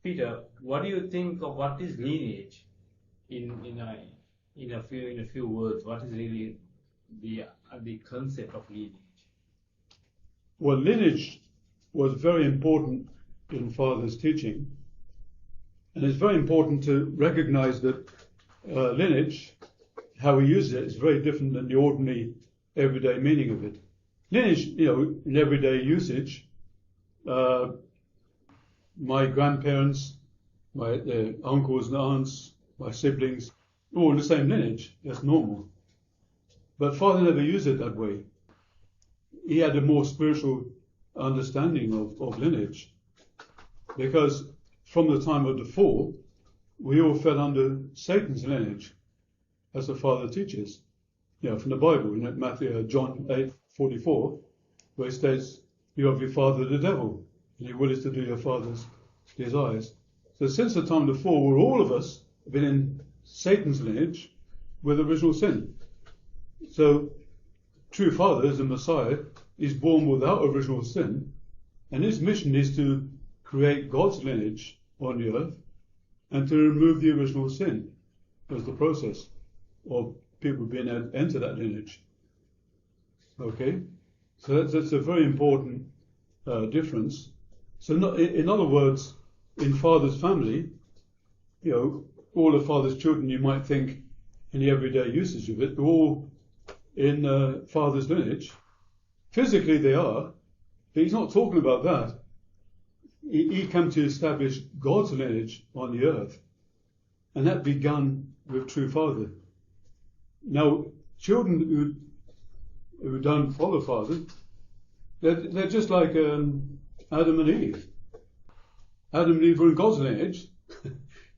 Peter, what do you think of what is lineage? In a few words, what is really the concept of lineage? Well, lineage was very important in Father's teaching, and it's very important to recognize that lineage, how we use it, is very different than the ordinary everyday meaning of it. Lineage, in everyday usage, my grandparents, my uncles and aunts, my siblings, all in the same lineage. That's normal. But Father never used it that way. He had a more spiritual understanding of lineage, because from the time of the fall, we all fell under Satan's lineage, as the Father teaches. From the Bible, John 8:44, where it states, "You have your father the devil, and your will is to do your father's desires." So since the time of the fall, all of us have been in Satan's lineage with original sin. So, true Father, as the Messiah, is born without original sin, and his mission is to create God's lineage on the earth and to remove the original sin as the process of people being able to enter that lineage. Okay? So that's a very important difference. So in other words, in Father's family, all of Father's children, you might think, in the everyday usage of it, they're all in Father's lineage. Physically they are, but he's not talking about that. He came to establish God's lineage on the earth, and that began with true Father. Now, children who don't follow Father, they're just like Adam and Eve. Adam and Eve were in God's lineage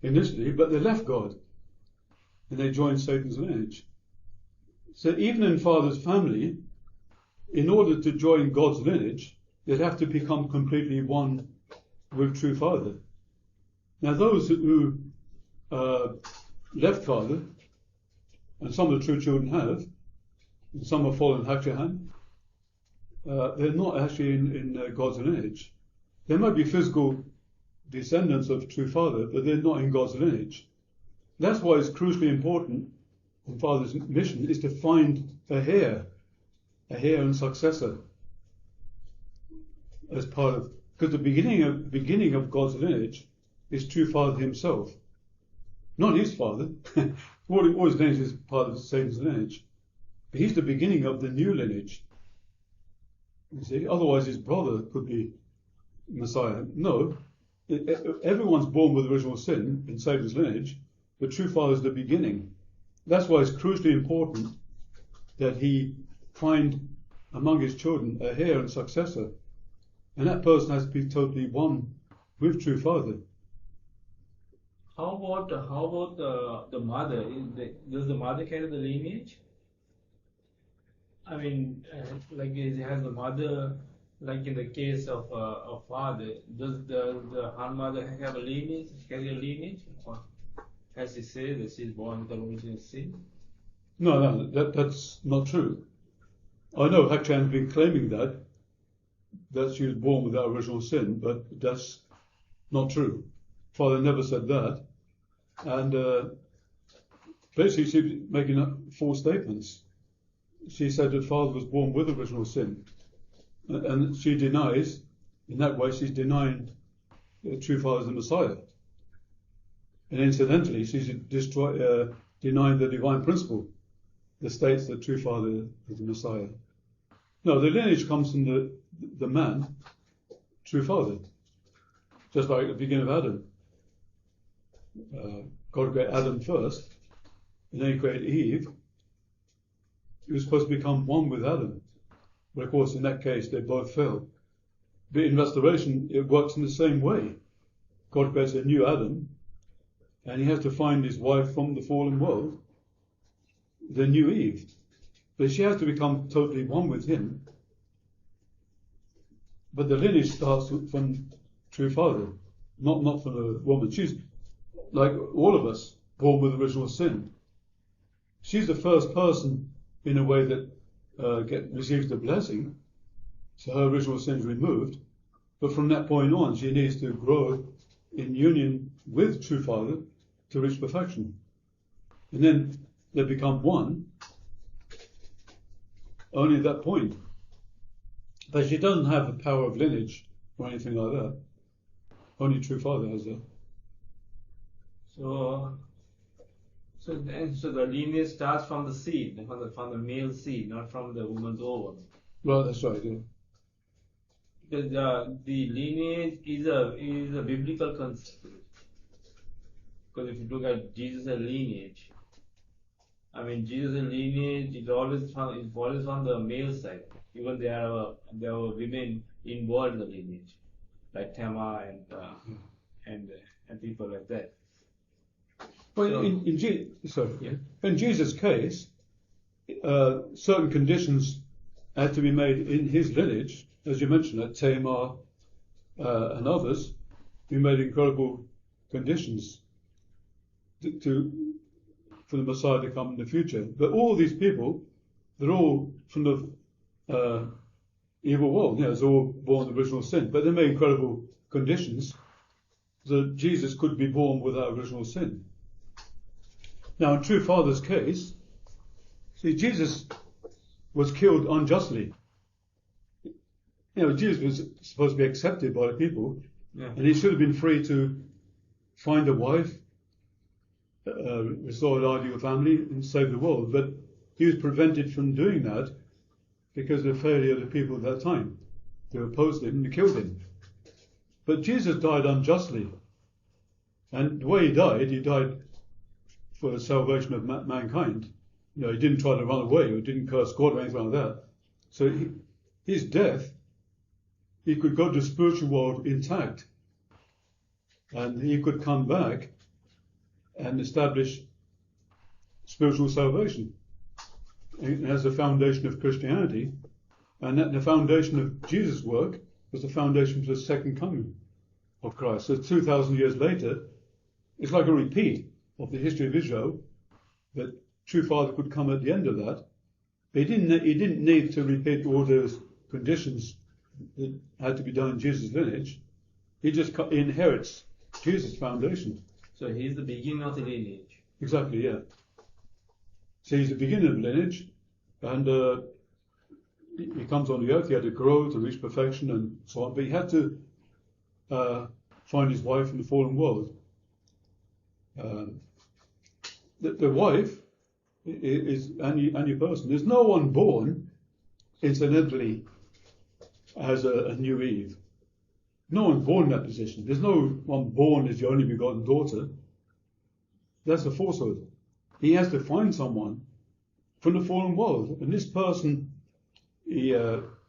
initially, but they left God and they joined Satan's lineage. So even in Father's family, in order to join God's lineage, they'd have to become completely one with true Father. Now those who left Father, and some of the true children have, and some have fallen Hakchahan, they're not actually in God's lineage. They might be physical descendants of true Father, but they're not in God's lineage. That's why it's crucially important in Father's mission is to find a heir and successor as part of, because the beginning of God's lineage is true Father himself, not his father. All his lineage is part of Satan's lineage, but he's the beginning of the new lineage. You see, otherwise his brother could be Messiah. No, everyone's born with original sin in Satan's lineage, but true Father is the beginning. That's why it's crucially important that he find among his children a heir and successor, and that person has to be totally one with true Father. How about the mother? Does the mother carry the lineage? I mean, like it has the mother, like in the case of a father, does her mother have a lineage, carry a lineage, or as he says that she's born with the original sin? No, that's not true. I know Hakchan's been claiming that she was born without original sin, but that's not true. Father never said that, and basically she's making up false statements. She said that Father was born with original sin, and she denies, in that way she's denying that true Father is the Messiah. And incidentally, she's denying the divine principle that states that true Father is the Messiah. No, the lineage comes from the man, true Father. Just like at the beginning of Adam. God created Adam first, and then he created Eve. He was supposed to become one with Adam. But of course, in that case, they both fell. But in restoration, it works in the same way. God creates a new Adam, and he has to find his wife from the fallen world, the new Eve. But she has to become totally one with him. But the lineage starts from true Father, not from a woman. She's like all of us, born with original sin. She's the first person, in a way, that receives the blessing, so her original sin is removed. But from that point on, she needs to grow in union with true Father to reach perfection. And then they become one only at that point. But she doesn't have the power of lineage or anything like that. Only true Father has that. So the lineage starts from the seed, from the male seed, not from the woman's ovum. Well, that's right, yeah. The lineage is a biblical concept. Because if you look at Jesus' lineage, I mean Jesus' lineage is always from the male side. Even there were women involved in the lineage, like Tamar and people like that. Well, So, in Jesus' case, certain conditions had to be made in his lineage, as you mentioned, like Tamar and others, who made incredible conditions for the Messiah to come in the future. But all these people, they're all from the evil world. It's all born of original sin. But they made incredible conditions so that Jesus could be born without original sin. Now, in true Father's case, see, Jesus was killed unjustly. Jesus was supposed to be accepted by the people, and he should have been free to find a wife, restore an ideal family, and save the world. But he was prevented from doing that because of the failure of the people at that time. They opposed him and killed him. But Jesus died unjustly, and the way he died for the salvation of mankind. He didn't try to run away, or didn't curse God or anything like that. So his death, he could go to the spiritual world intact, and he could come back and establish spiritual salvation as the foundation of Christianity, and that the foundation of Jesus' work was the foundation for the second coming of Christ. So 2,000 years later, it's like a repeat of the history of Israel, that true Father could come at the end of that. He didn't need to repeat all those conditions that had to be done in Jesus' lineage. He just inherits Jesus' foundation. So he's the beginning of the lineage. Exactly, yeah. So he's the beginning of the lineage, and he comes on the earth. He had to grow to reach perfection and so on, but he had to find his wife in the fallen world. The wife is any person. There's no one born incidentally as a new Eve. No one born in that position. There's no one born as the only begotten daughter. That's a falsehood. He has to find someone from the fallen world, and this person, he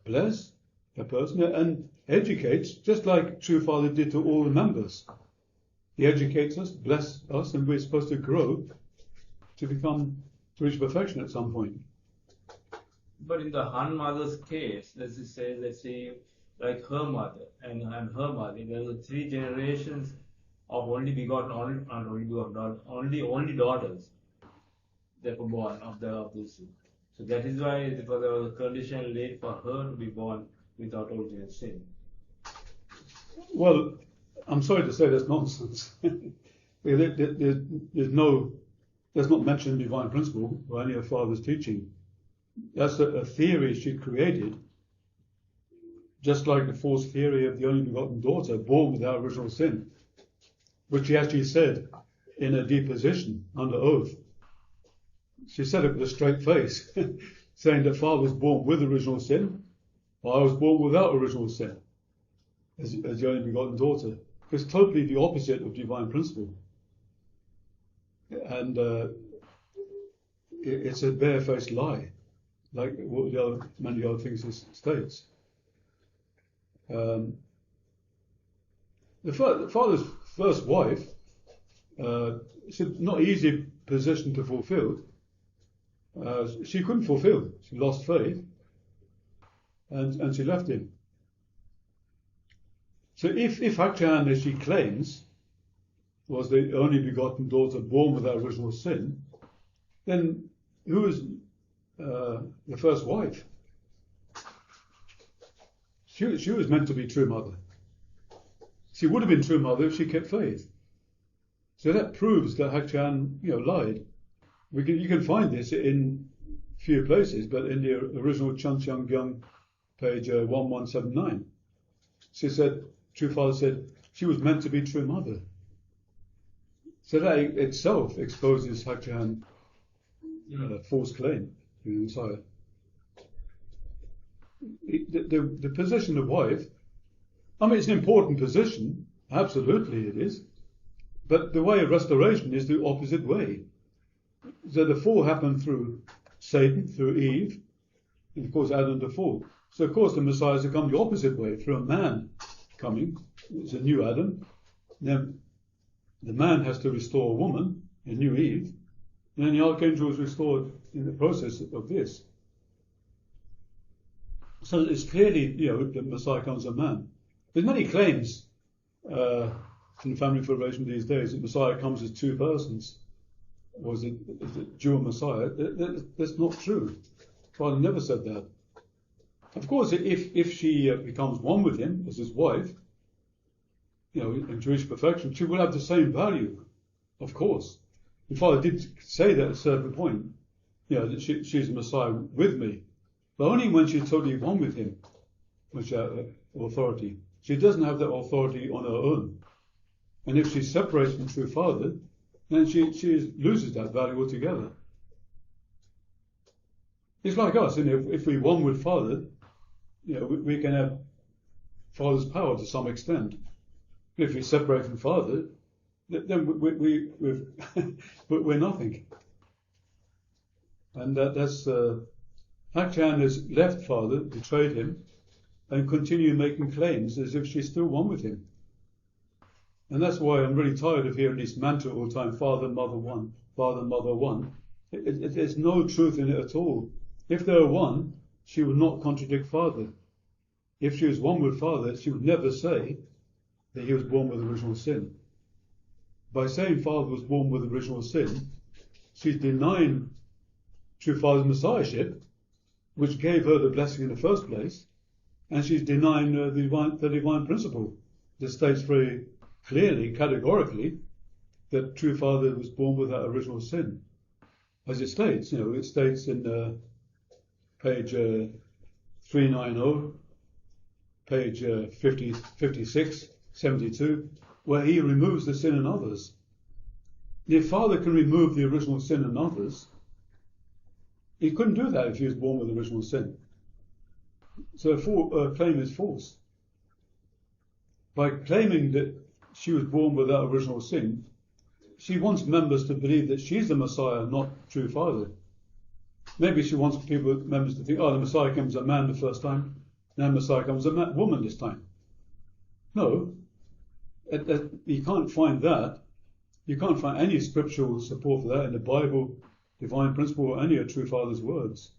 bless that person and educates, just like true Father did to all the members. He educates us, bless us, and we're supposed to grow to reach perfection at some point. But in the Han mother's case, let's say, like her mother and her mother, there were 3 generations of only daughters that were born of this. So that is why there was a condition laid for her to be born without original sin. Well, I'm sorry to say that's nonsense. That's not mentioned in divine principle or any of Father's teaching. That's a theory she created, just like the false theory of the only begotten daughter born without original sin, which she actually said in a deposition under oath. She said it with a straight face, saying that Father was born with original sin, while I was born without original sin, as the only begotten daughter. It's totally the opposite of divine principle. And it's a barefaced lie, like what many other things it states. The Father's first wife, it's a not easy position to fulfill. She couldn't fulfill. She lost faith, and she left him. So if Hakchan, as she claims, was the only begotten daughter born without original sin, then who is the first wife? She was meant to be true mother. she would have been true mother if she kept faith. So that proves that Hak-Chan, lied. You can find this in few places, but in the original Chun Cheong Gyung, page 1179, she said, true father said, she was meant to be true mother. So that itself exposes Hak-Chan false claim to the Messiah. The position of wife, it's an important position, absolutely it is, but the way of restoration is the opposite way. So the fall happened through Satan, through Eve, and of course Adam the fall. So of course the Messiah has come the opposite way, through a man coming. It's a new Adam. Then the man has to restore a woman, a new Eve, and then the archangel is restored in the process of this. So it's clearly, the Messiah comes a man. There's many claims in the family formation these days that Messiah comes as two persons. Or is it dual Messiah? That's not true. Father never said that. Of course, if she becomes one with him as his wife, in Jewish perfection, she will have the same value, of course. The Father did say that at a certain point, that she's a Messiah with me, but only when she's totally one with him, which authority. She doesn't have that authority on her own. And if she's separated from true Father, then she loses that value altogether. It's like us, if we're one with Father, we can have Father's power to some extent. If we separate from Father, then we're nothing. And that's Hak-Chan has left Father, betrayed him, and continue making claims as if she's still one with him. And that's why I'm really tired of hearing this mantra all the time, Father, Mother, one, Father, Mother, one. There's no truth in it at all. If they were one, she would not contradict Father. If she was one with Father, she would never say that he was born with original sin. By saying Father was born with original sin, she's denying true Father's messiahship, which gave her the blessing in the first place, and she's denying the divine principle that states very clearly, categorically, that true Father was born without original sin. As it states, it states in page 390, page 56, 72, where he removes the sin in others. If Father can remove the original sin in others, he couldn't do that if he was born with original sin. So a claim is false. By claiming that she was born without original sin, she wants members to believe that she's the Messiah, not true Father. Maybe she wants members to think, the Messiah comes a man the first time, now Messiah comes a woman this time. No, you can't find that. You can't find any scriptural support for that in the Bible, divine principle, or any of true Father's words.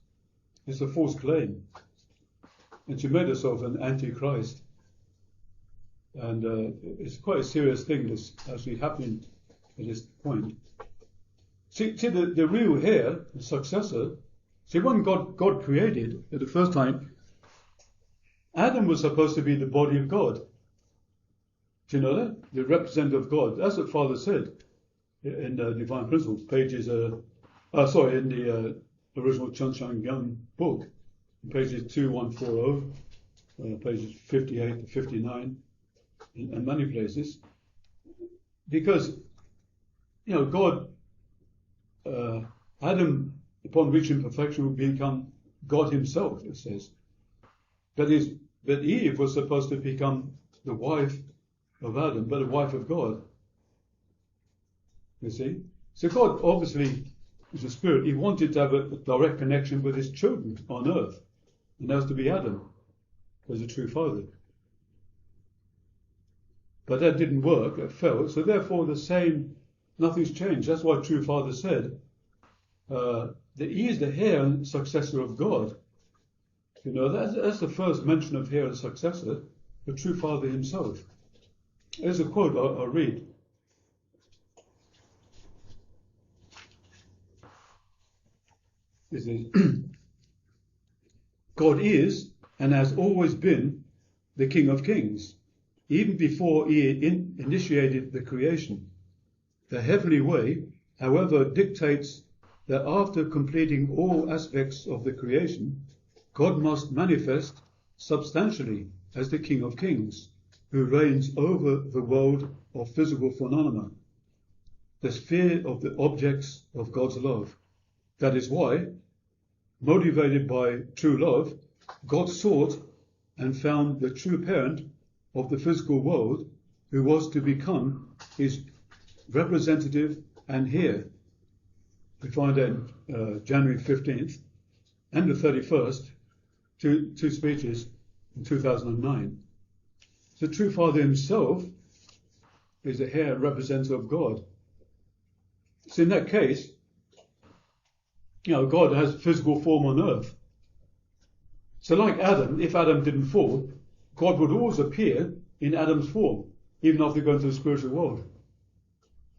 It's a false claim. And she made herself an antichrist. And it's quite a serious thing that's actually happening at this point. See the real heir, the successor, when God created at the first time, Adam was supposed to be the body of God. Do you know that? The representative of God. That's what Father said in Divine Principles, pages, in the original Chun Cheong Gyung book, pages 2140, pages 58 to 59, and many places. Because, God, Adam, upon reaching perfection, would become God himself, it says. But Eve was supposed to become the wife of Adam, but a wife of God. You see? So God obviously is a spirit. He wanted to have a direct connection with his children on earth. And that was to be Adam, as a true father. But that didn't work, it failed. So therefore nothing's changed. That's why true father said that he is the heir and successor of God. That's the first mention of heir and successor, the true father himself. There's a quote I'll read. This is, God is and has always been the King of Kings, even before he initiated the creation. The heavenly way, however, dictates that after completing all aspects of the creation, God must manifest substantially as the King of Kings, who reigns over the world of physical phenomena, the sphere of the objects of God's love. That is why, motivated by true love, God sought and found the true parent of the physical world, who was to become his representative and heir. We find that January 15th and the 31st, two speeches in 2009. The true Father himself is the heir representative of God. So in that case, God has physical form on earth. So like Adam, if Adam didn't fall, God would always appear in Adam's form, even after going to the spiritual world.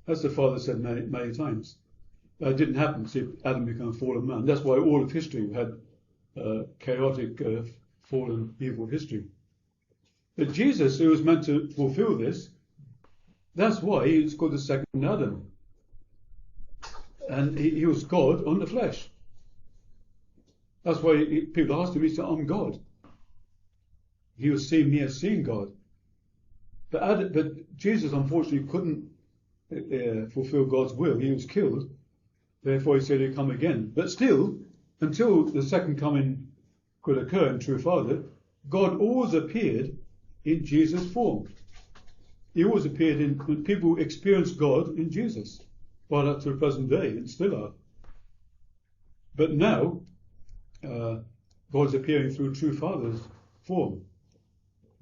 As the Father said many times. It didn't happen. See, Adam became a fallen man. That's why all of history had chaotic, fallen, evil history. But Jesus, who was meant to fulfill this, that's why he's called the second Adam. And he was God on the flesh. That's why people asked him, he said, I'm God. He was seeing me as seeing God. But Jesus, unfortunately, couldn't fulfill God's will. He was killed. Therefore, he said he'd come again. But still, until the second coming could occur in true Father, God always appeared in Jesus' form. He always appeared when people experienced God in Jesus, right up to the present day, and still are. But now, God's appearing through true Father's form.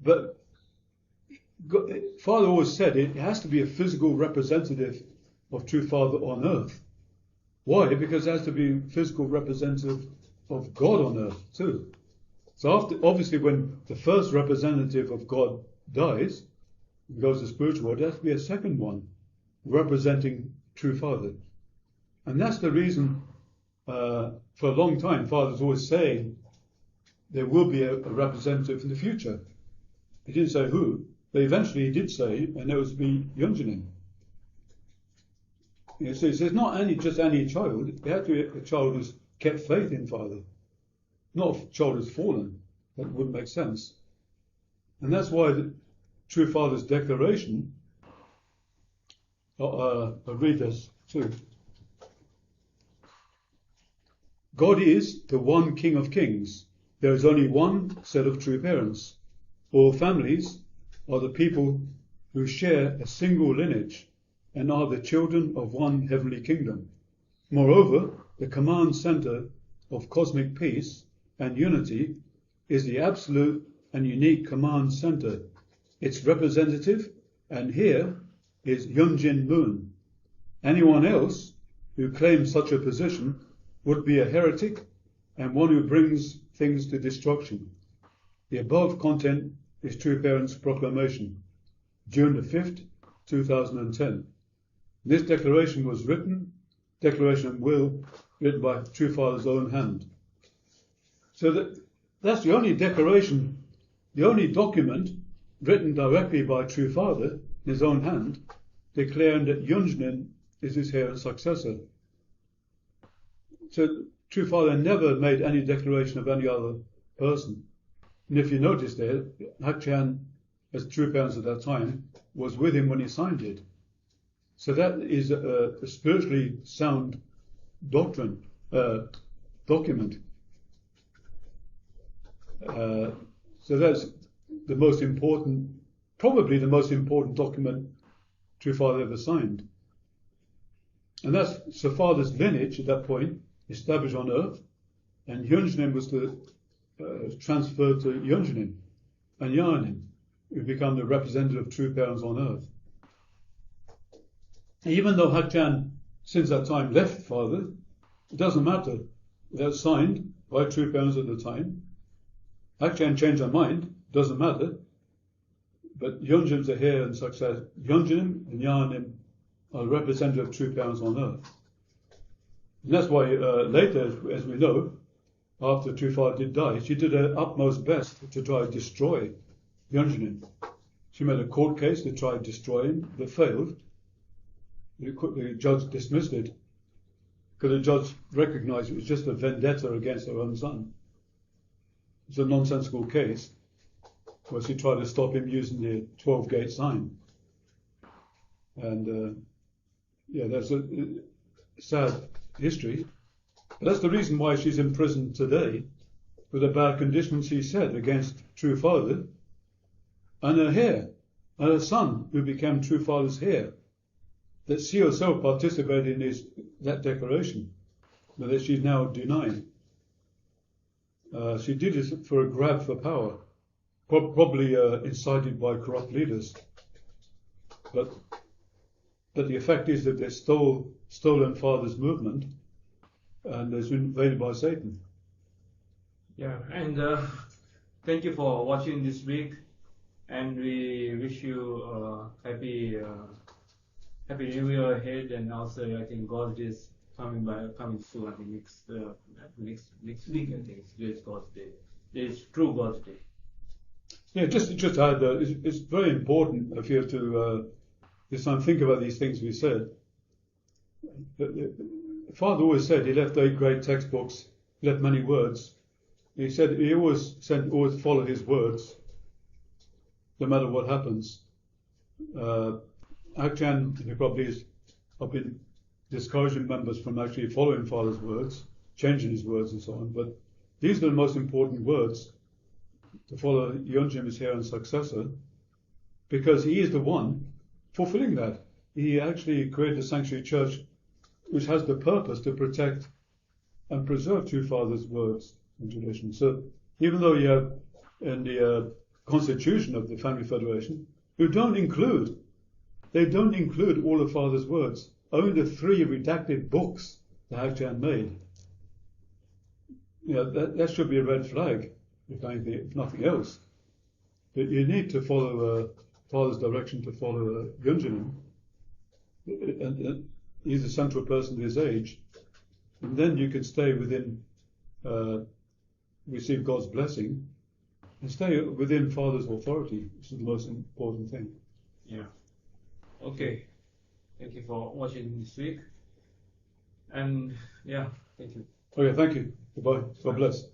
But God, Father always said it has to be a physical representative of true Father on earth. Why? Because it has to be a physical representative of God on earth too. So obviously when the first representative of God dies and goes to the spiritual world, there has to be a second one representing true Father. And that's the reason for a long time Father's always saying there will be a representative in the future. He didn't say who, but eventually he did say, and it was to be Yunjinin. So he says not just any child, it had to be a child who's kept faith in Father, not a child who's fallen. That wouldn't make sense. And that's why the true Father's declaration, I'll read this too. God is the one King of Kings. There is only one set of true parents. All families are the people who share a single lineage and are the children of one heavenly kingdom. Moreover, the command center of cosmic peace and unity is the absolute and unique command center. Its representative and here is Yunjin Moon. Anyone else who claims such a position would be a heretic and one who brings things to destruction. The above content is True Parents' Proclamation, June the 5th, 2010. This declaration was declaration of will, written by True Father's own hand. So that's the only declaration, the only document written directly by True Father in his own hand, declaring that Yunjinin is his heir and successor. So True Father never made any declaration of any other person. And if you notice there, Hakchan, as True Parents at that time, was with him when he signed it. So that is a spiritually sound document. So that's the most important, probably the most important document True Father ever signed. And that's so Father's lineage at that point established on earth, and Yunjinin was transferred to Yunjinin and Yarnin, who become the representative of True Parents on earth. Even though Hakchan, since that time, left Father, it doesn't matter. That's signed by True Parents at the time. Hakchan changed her mind, doesn't matter. But Yunjin's a heir and success. Yunjin and Yarnim are representative of True Parents on earth. And that's why later, as we know, after True Father did die, she did her utmost best to try to destroy Yunjinin. She made a court case to try to destroy him, but failed. The judge dismissed it because the judge recognised it was just a vendetta against her own son. It's a nonsensical case where she tried to stop him using the 12-gate sign. And that's a sad history. But that's the reason why she's in prison today, with the bad conditions she said against True Father, and her heir, and her son, who became True Father's heir, that she herself participated in that declaration, but that she's now denying. She did it for a grab for power, probably incited by corrupt leaders. But the effect is that they stolen Father's movement, and it's been invaded by Satan. Yeah, and thank you for watching this week, and we wish you happy New Year ahead, and also I think God is coming soon. I think next week. I think it's God's Day. It's true God's Day. Yeah, just add that it's very important if you have to this time think about these things we said. Father always said he left 8 great textbooks, left many words. He said he always follow his words, no matter what happens. Akchan probably have been discouraging members from actually following Father's words, changing his words and so on. But these are the most important words to follow Yeonjim as heir and successor, because he is the one fulfilling that. He actually created a sanctuary church which has the purpose to protect and preserve True Father's words and tradition. So even though you have in the constitution of the Family Federation, they don't include all of Father's words, only the 3 redacted books that Akchan made. That should be a red flag, if nothing else. But you need to follow Father's direction to follow Yeonjin. And he's a central person of his age. And then you can stay within, receive God's blessing, and stay within Father's authority, which is the most important thing. Yeah. Okay. Thank you for watching this week. And yeah, thank you. Okay, thank you. Goodbye. God bless.